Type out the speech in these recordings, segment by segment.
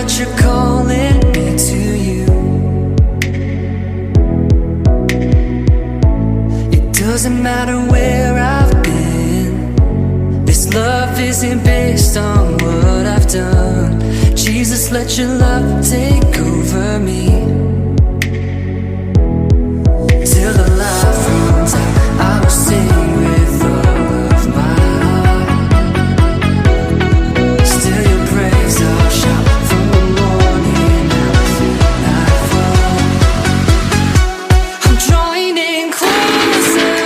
that you're calling me to you. It doesn't matter where I've been. This love isn't based on what I've done. Jesus, let your love take over me. Till the life runs out, I will sing with all of my heart. Still your praise I'll shout from the morning out through nightfall. I'm drawing in closer.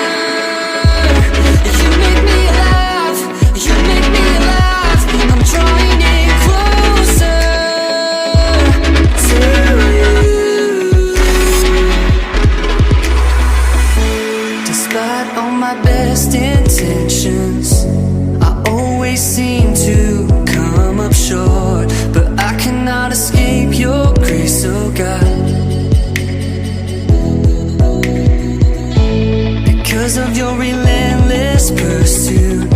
You make me alive, you make me alive. I'm drawing in closer to you. Despite all my best intentions, I always seem to come up short. But I cannot escape your grace, oh God. Because of your relentless pursuit,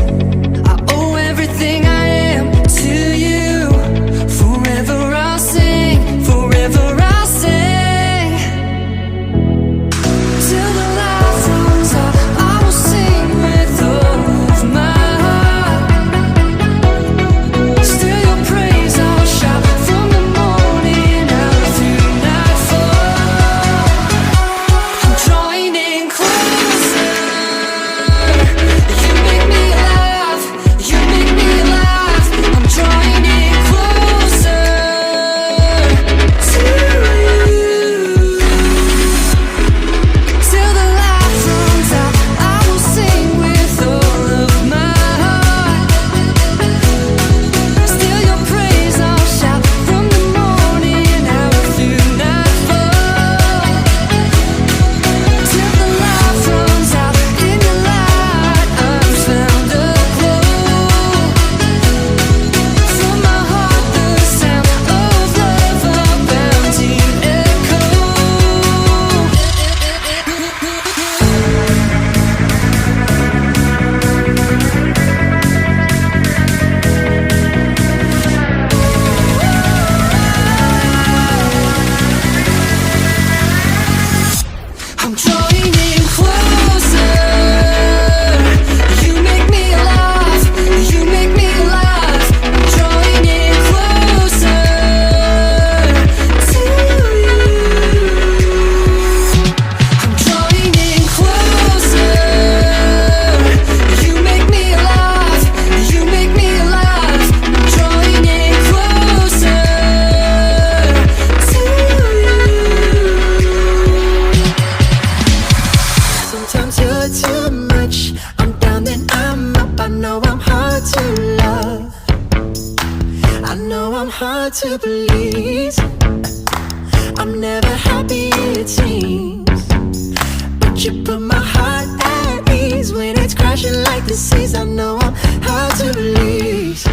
I owe everything I am to you. Forever I'll sing, forever I'll sing. Till the life runs out, I will sing with all of my heart. Still your praise I'll shout from the morning out through nightfall. I'm drawing in closer. You make me alive, you make me alive. I'm drawing in closer to you. Till the light runs out, I will sing with all of my heart. Still your praise I'll shout from the morning out through nightfall. Till the light runs out, in your light I've found a glow. From my heart the sound of love, a bounty echo. I'm drawing in closer. You make me alive, you make me alive. I'm drawing in closer to you. I'm drawing in closer. You make me alive, you make me alive. I'm drawing in closer to you. Sometimes you're too much. I'm down, then I'm up. I know I'm hard to love. I know I'm hard to please. I'm never happy, it seems. But you put my heart at ease when it's crashing like the seas. I know I'm hard to release.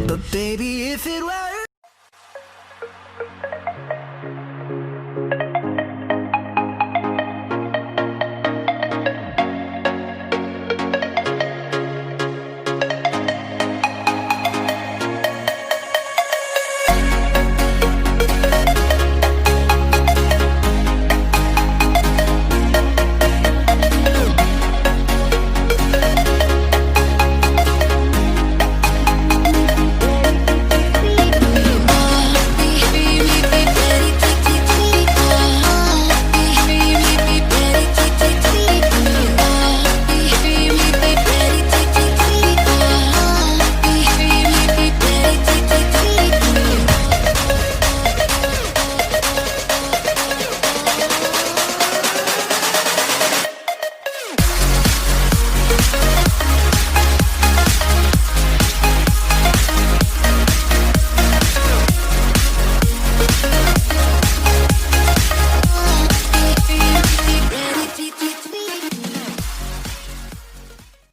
But baby, if it were